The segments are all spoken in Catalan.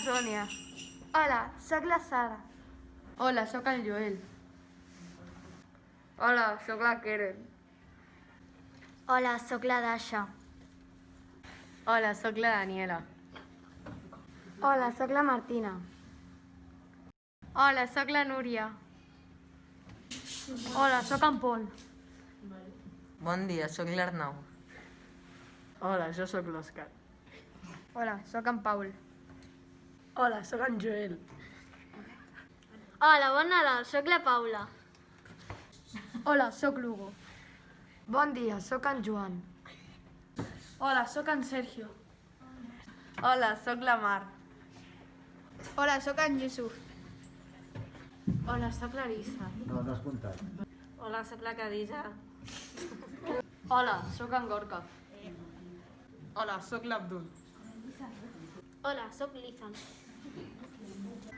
Sònia. Hola, sóc la Sara. Hola, sóc el Joel. Hola, sóc la Keren. Hola, sóc la Dasha. Hola, sóc la Daniela. Hola, sóc la Martina. Hola, sóc la Núria. Hola, sóc en Pol. Bon dia, sóc l'Arnau. Hola, jo sóc l'Òscar. Hola, sóc en Paul. Hola, sóc en Joel. Hola, bon Nadal, sóc la Paula. Hola, sóc l'Hugo. Bon dia, sóc en Joan. Hola, sóc en Sergio. Hola, sóc la Mar. Hola, sóc en Yusuf. Hola, sóc l'Arissa. No, no has comptat. Hola, sóc la Khadija. Hola, sóc en Gorka. Hola, sóc l'Abdul. Hola, sóc l'Ethan. More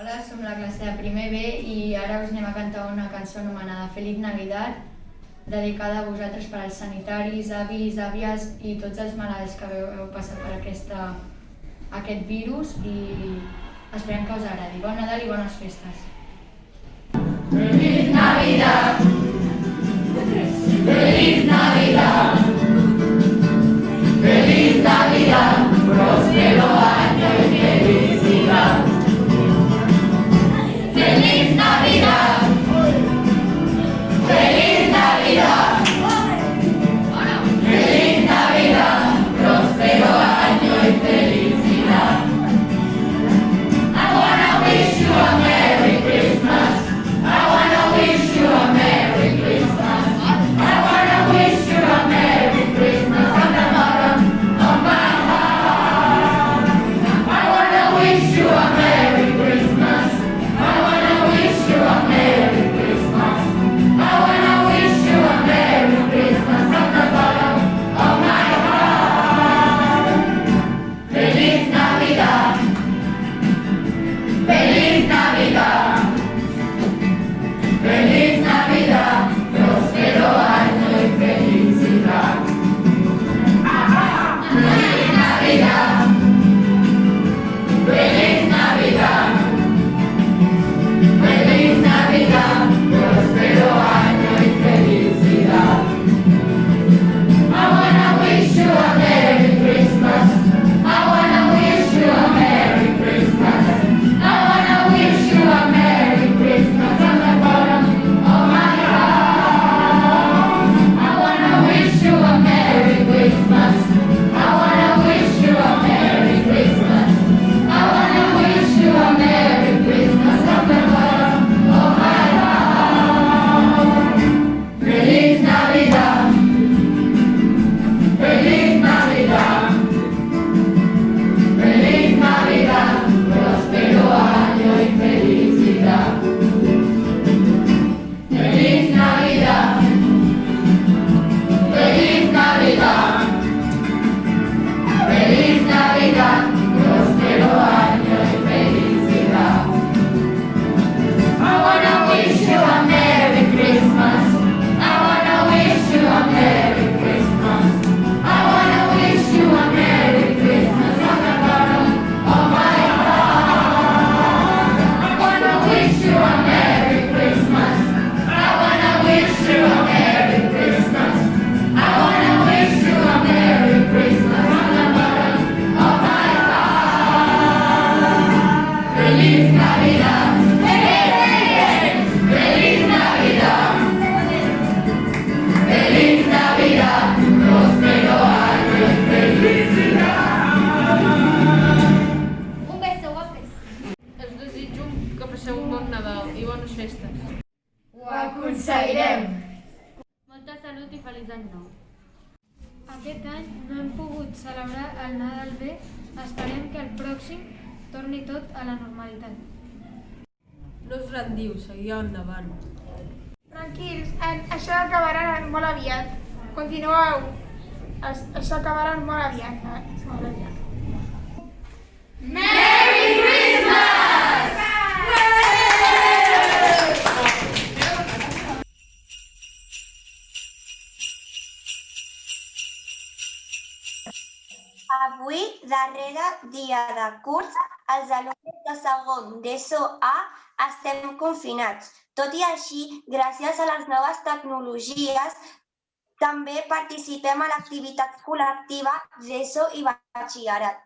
Hola, som la classe de primer B i ara us anem a cantar una cançó anomenada Feliz Navidad, dedicada a vosaltres per als sanitaris, avis, àvies i tots els malalts que heu passat per aquest virus i esperem que us agradi. Bon Nadal i bones festes! Feliz Navidad! Feliz Navidad! Feliz Navidad! Próspero año y felicidad! ¡Feliz Navidad! ¡Feliz Navidad! ¡Feliz Navidad! ¡Próspero año y felicidad! I wanna wish you a Merry Christmas. I wanna wish you a Merry Christmas. I wanna wish you a Merry Christmas from the bottom of my heart. I wanna wish you a Merry Christmas. I wanna wish you a Merry Christmas. I wanna wish you a Merry Christmas from the bottom of my heart. Feliz Navidad. Feliz Navidad. Feliz Navidad. Próspero año y felicidad. Feliz Navidad. Feliz Navidad. Feliz Navidad, próspero año y felicidad. I wanna wish you a Merry Christmas. I wanna wish you a Merry Christmas. I wanna wish you a Merry Christmas from the bottom of my heart. I wanna wish you a Merry Christmas. I wanna wish you a Merry Christmas. I wanna wish you a Merry Christmas from the bottom of my heart. Feliz Navidad. Feliz Navidad. Feliz Navidad. Próspero año y felicidad. Feliz Navidad. Feliz Navidad. Feliz Navidad. Próspero año y felicidad. I wanna wish you a Merry Christmas. I wanna wish you a Merry Christmas. I wanna wish you a Merry Christmas from the bottom of my heart. I wanna wish you a Merry Christmas. I wanna wish you a Merry Christmas. I wanna wish you a Merry Christmas from the bottom of my heart. Feliz Navidad. Feliz Navidad. Feliz Navidad. Próspero año y felicidad. Un beso, guapes. Us desitjo que passeu un bon Nadal i bones festes. Ho aconseguirem! Molta salut i feliç any nou. Aquest any no hem pogut celebrar el Nadal bé. Esperem que el pròxim torni tot a la normalitat. No us rendiu, seguiu endavant. Tranquils, això acabarà molt aviat. Continueu. Això acabarà molt aviat. Molt aviat. Merry Christmas! Avui, darrere dia de curs, els alumnes de segon d'ESO A estem confinats. Tot i així, gràcies a les noves tecnologies, també participem a l'activitat col·lectiva d'ESO i batxillerat.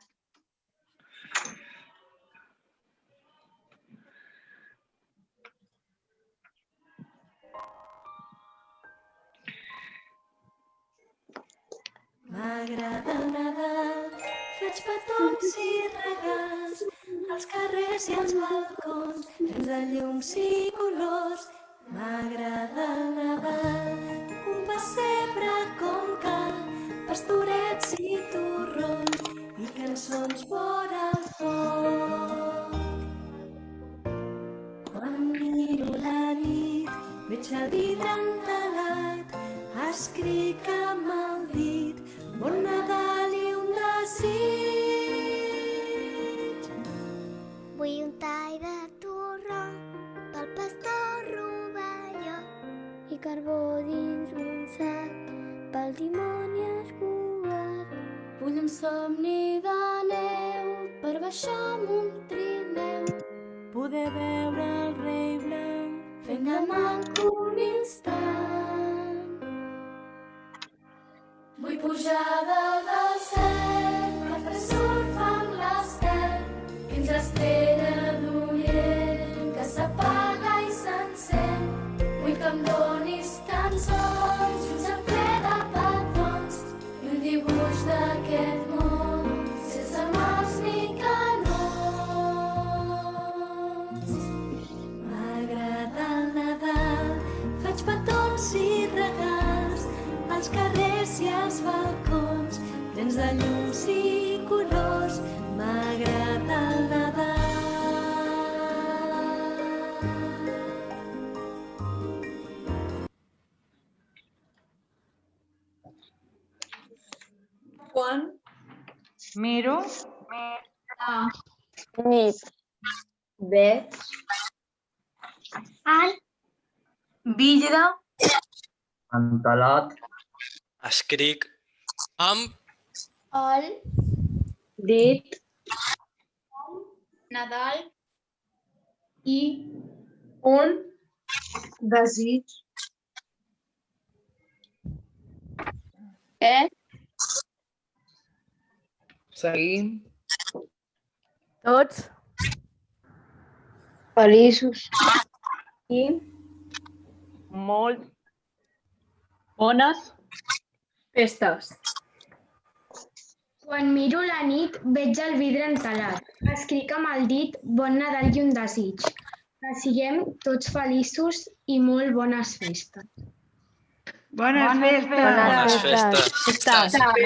M'agrada el Nadal, faig petons i regals, als carrers i als balcons, plens de llums i colors. M'agrada el Nadal, un pessebre com cal, pastorets i torrons, i cançons vora el foc. Quan miro la nit, veig el vidre entelat, escric amb el dit, bon Nadal i un desig. Vull un tall de tu el dimoni esbuat. Vull un somni de neu per baixar amb un trineu. Poder veure el rei blanc fent de manco un instant. Vull pujar dalt del cel per fer surf amb l'estel fins a Estrella d'Orient que s'apaga i s'encén. Vull que em donis cançons i un cercler de petons i un dibuix d'aquest món sense morts ni canons. M'agrada el Nadal, faig petons i regals als carrers i als balcons, plens de llums i colors. M'agrada el Nadal. Quan? Miro, Nit. Veig. vidre, Entelat. Escric amb El Dit. Nadal I un desig. Seguim. Tots? feliços. I molt bones festes. Quan miro la nit, veig el vidre entelat. Escric amb el dit bon Nadal i un desig. Que siguem tots feliços i molt bones festes. bones festes. bones festes.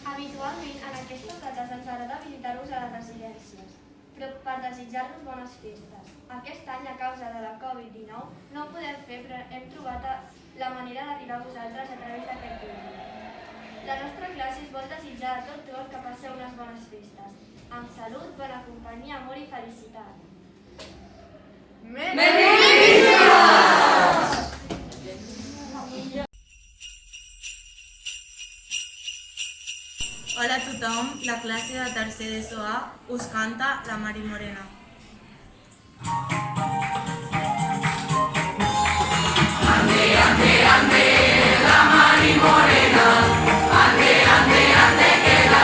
Habitualment, en aquestes dates ens agrada visitar-vos a les residències, però per desitjar-vos bones festes. Aquest any, a causa de la Covid-19, no ho podem fer, però hem trobat la manera d'arribar a vosaltres a través d'aquest vídeo. La nostra classe us vol desitjar a tot cor que passeu unes bones festes, amb salut, bona companyia, amor i felicitat. Hola a tothom, la classe de tercer d'ESO A us canta la Mari Morena. Ande, ande, ande, la Mari Morena, ande, ande, ande, que la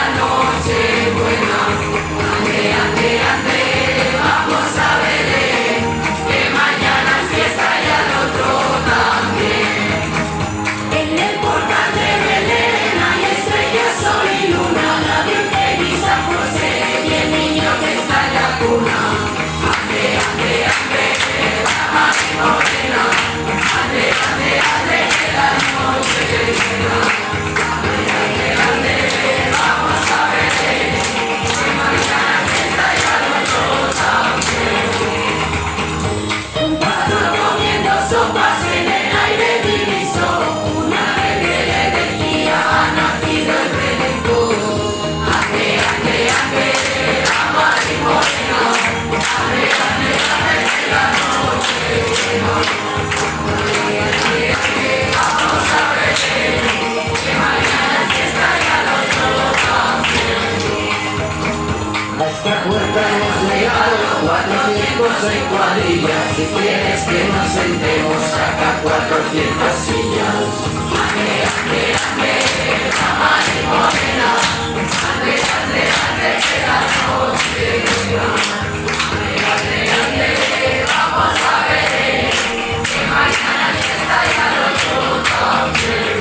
400 en cuadrillas. Si quieres que nos sentemos, saca 400 sillas. Ande, ande, ande, la marimorena. Ande, ande, ande, que la noche llega. Ande, ande, ande, vamos a ver, que mañana fiesta ya lo también.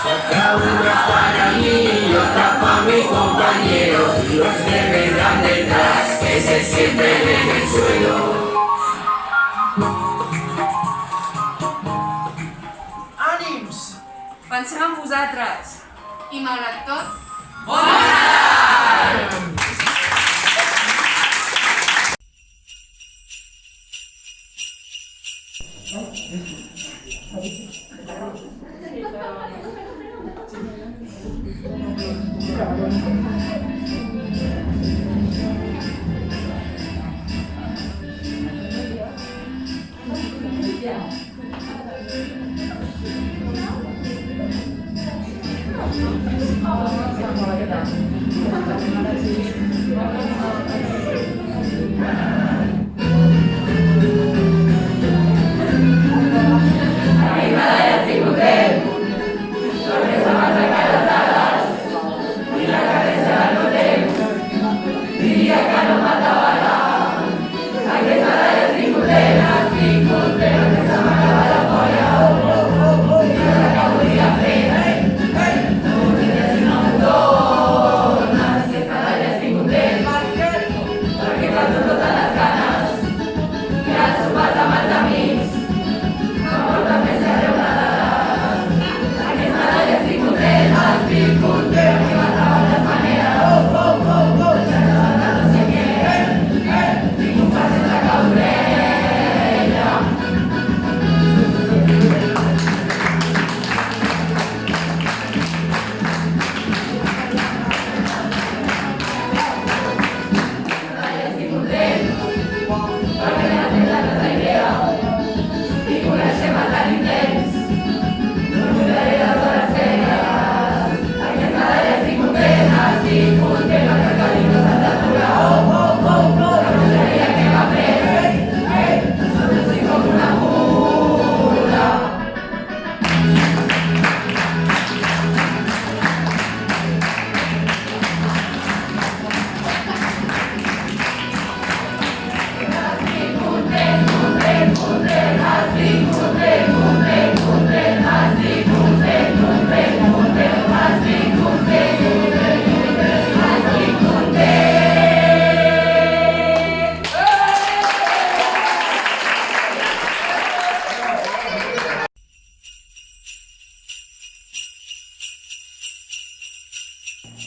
Saca una para mí y otra para mi compañero. Y los que vendrán detrás, que se sienten en el suelo. Ànims! Pensem en vosaltres. I malgrat tot, Bon Nadal!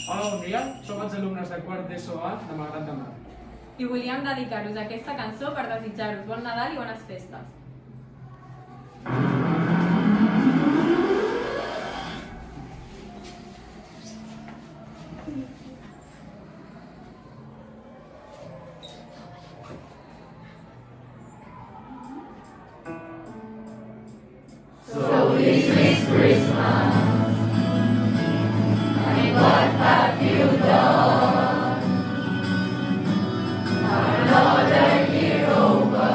Hola, bon dia. Som els alumnes de quart d'ESO A de Malgrat de Mar. I volíem dedicar-vos aquesta cançó per desitjar-vos bon Nadal i bones festes. So this is Christmas, and what have you done? Another year over,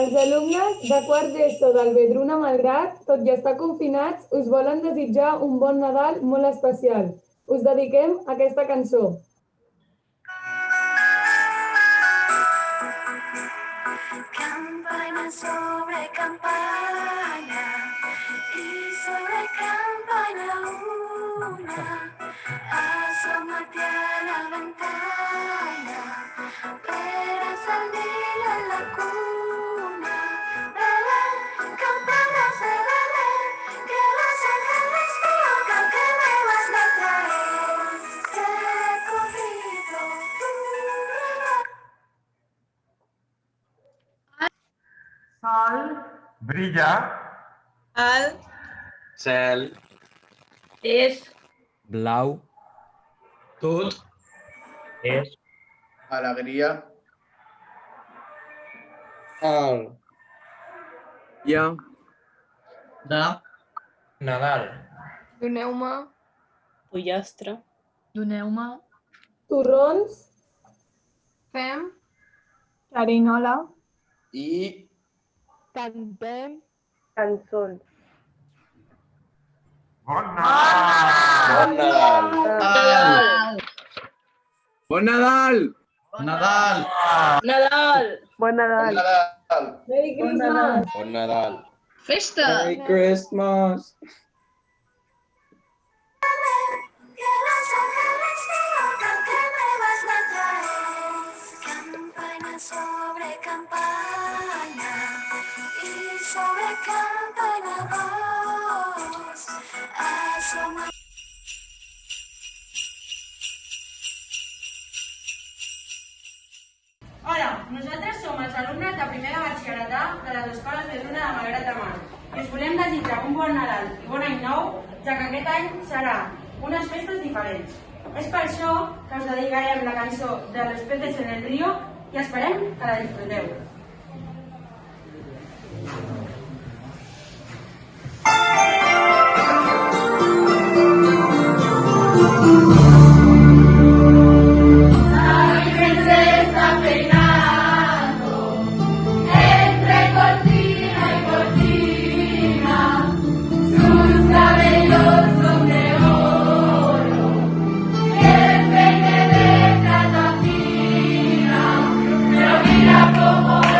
Els alumnes de quart d'ESO del Vedruna Malgrat, tot i estar confinats, us volen desitjar un bon Nadal molt especial. Us dediquem aquesta cançó. Campana sobre campana y sobre campana una, asómate a la ventana para salir a la cuna. Belén, campana se Belén, que los ángeles te hagan que nuevas me traes. Recogido tu regalo. Sol. Brilla. Al. Cel. És. Blau. Tot. És. Alegria. Al. Ja. De. Nadal. Doneu-me. Pollastre. Doneu-me. Torrons. Fem. Xerinola. I Cantem cançons. bon Nadal! Bon Nadal! Nadal. Nadal. Bon Nadal. Merry Christmas! Bon Nadal! Festa. Merry Christmas! Que los ángeles te hagan que nuevas me traes. Campana sobre campana y sobre campana voz. Asoma. Hola, nosaltres som els alumnes de primera batxillerat de les escoles de Vedruna de Malgrat de Mar i us volem desitjar un bon Nadal i bon any nou, ja que aquest any serà unes festes diferents. És per això que us dedicarem la cançó de Los peces en el río i esperem que la disfruteu. Como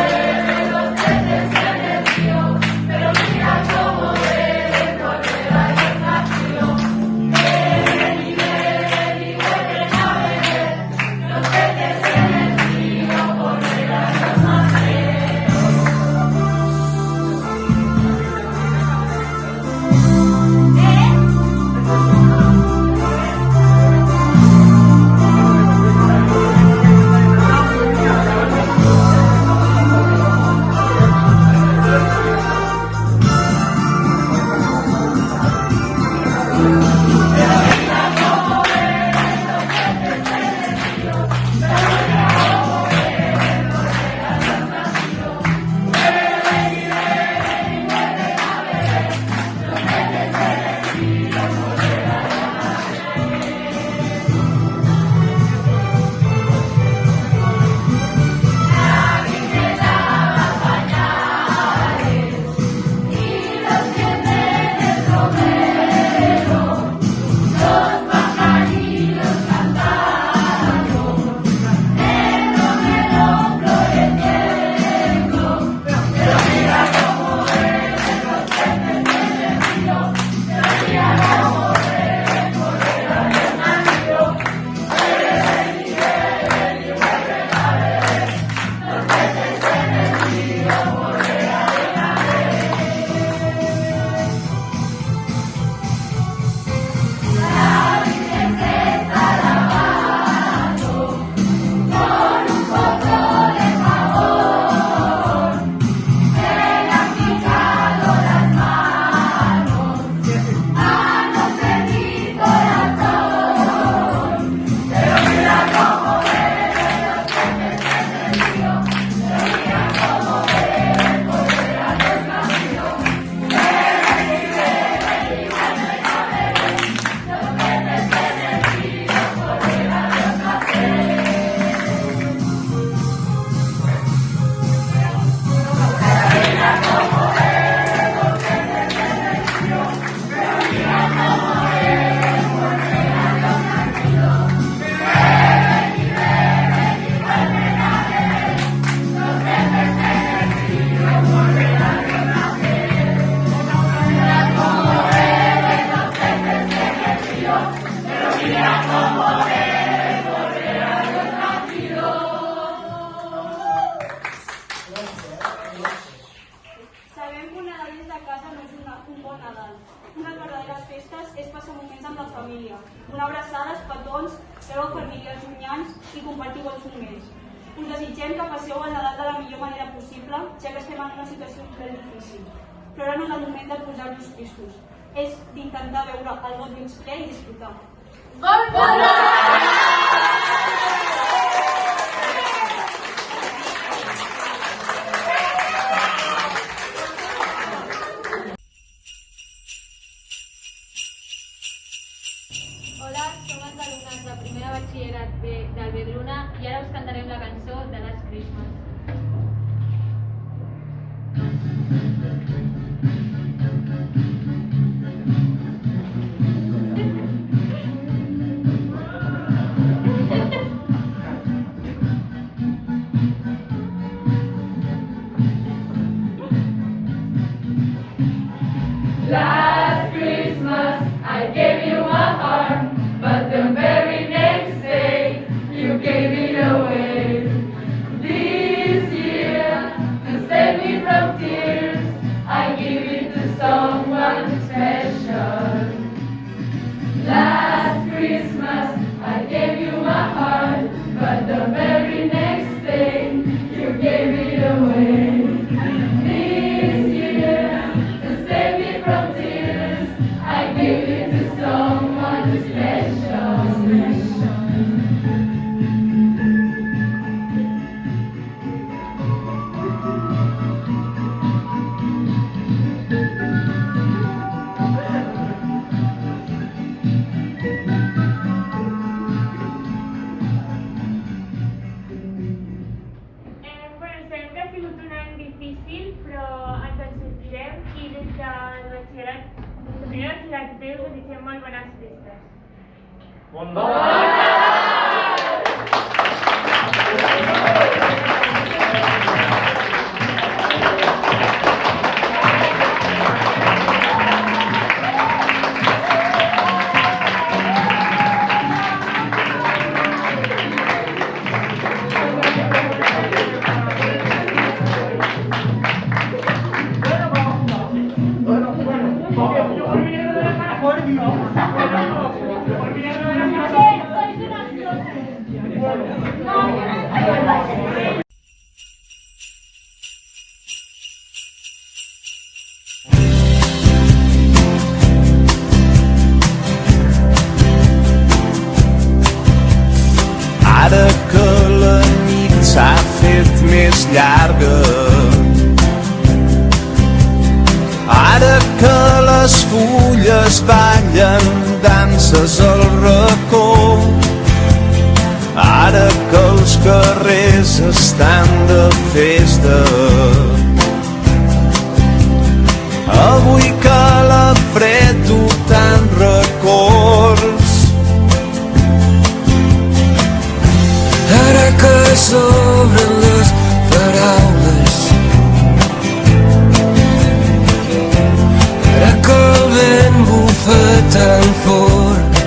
Nadal. Unes verdaderes festes és passar moments amb la família, donar abraçades, petons, veure familiars llunyans i compartir bons moments. Us desitgem que passeu el Nadal de la millor manera possible, ja que estem en una situació ben difícil. Però ara no és el moment de posar-nos tristos, és d'intentar veure el got dins ple i disfrutar. Bon Nadal! Hola, som els alumnes de primer de batxillerat del Vedruna i ara us cantarem la cançó de Last Christmas. Last Christmas I gave you my heart, but the very next day you gave it away. This year, to save me from tears, I give it to someone special. Last Christmas I gave you my heart, but the very next day you gave it away. This year, to save me from tears, I give it to someone special. Sabem que ha sigut un any difícil, però ens en sortirem i des del batxillerat, des de primer batxillerat B us desitgem molt bones festes. Bon Nadal! Ara que la nit s'ha fet més llarga, ara que les fulles ballen danses al racó, ara que els carrers estan de festa, avui que la fred du tant records, ara que s'obren les paraules, ara que el vent bufa tan fort,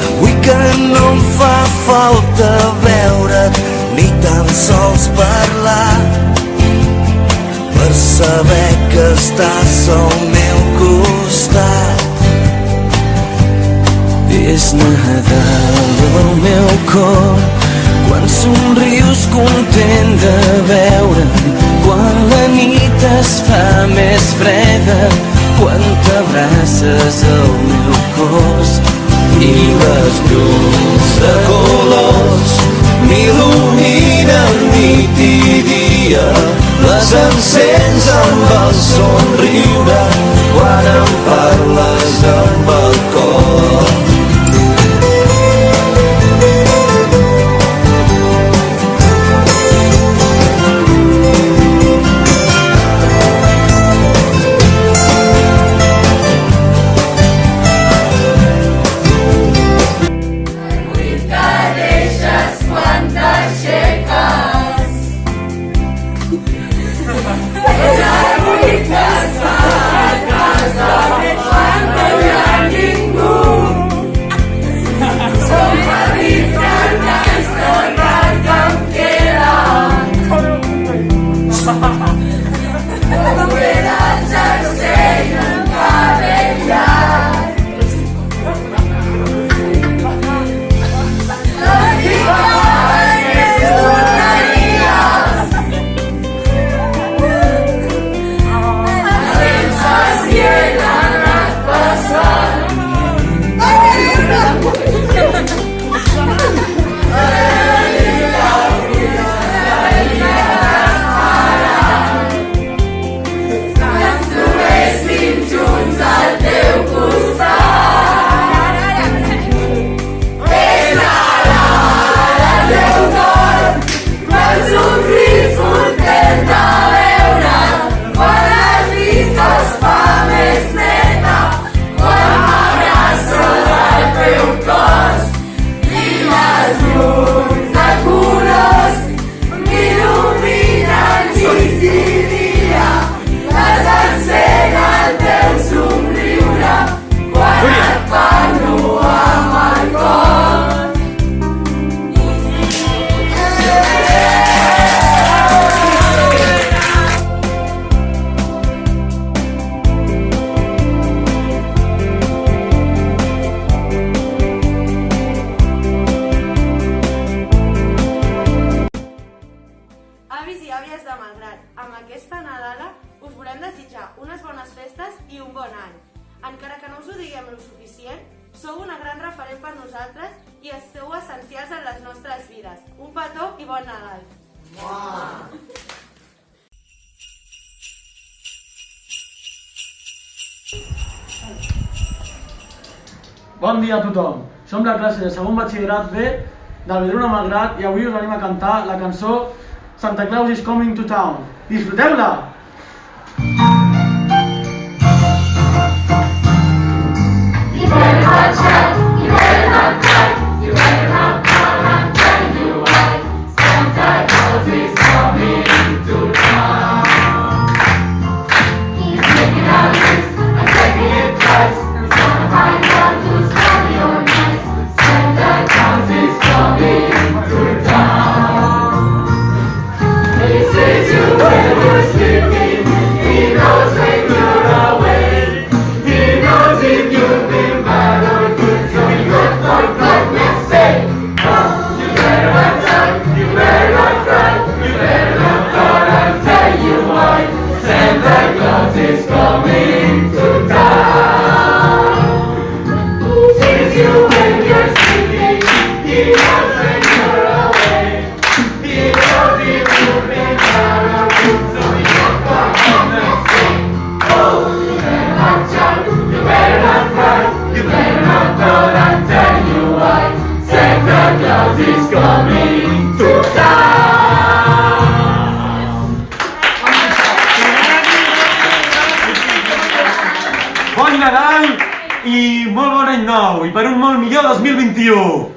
avui que no em fa falta veure't ni tan sols parlar, per saber que estàs al meu costat. És Nadal al meu cor, quan somrius content de veure'm, quan la nit es fa més freda, quan t'abraces al meu cos i les llums de colors m'il·luminen nit i dia, les encens amb el somriure quan em parles amb el cor. Because i un bon any. Encara que no us ho diguem lo suficient, sou una gran referent per nosaltres i sou essencials en les nostres vides. Un petó i bon Nadal! Bon dia a tothom. Som la classe de segon batxillerat B del Vedruna Malgrat i avui us venim a cantar la cançó Santa Claus is Coming to Town. Disfruteu-la! You better not shout, you better not cry, you better not call, I'm telling you why. Santa Claus is coming to town. He's making a list and checking it twice. He's gonna find out who's naughty or nice. Santa Claus is coming to town. He sees you when you're sleeping. He knows when you're awake. He knows if you've been bad or good, so he goes for goodness sake. Oh, you better not shout, you better not cry, you better not call, I'll tell you why. Santa Claus is coming to town. He sees you when you're sleeping. He knows when you're awake. He knows if you've been bad or good, so he goes for goodness sake. Oh, you better not shout, you better not cry, you better not call, I'll tell you why. Santa Claus is coming to town. Bon Nadal i molt bon any nou i per un molt millor 2021!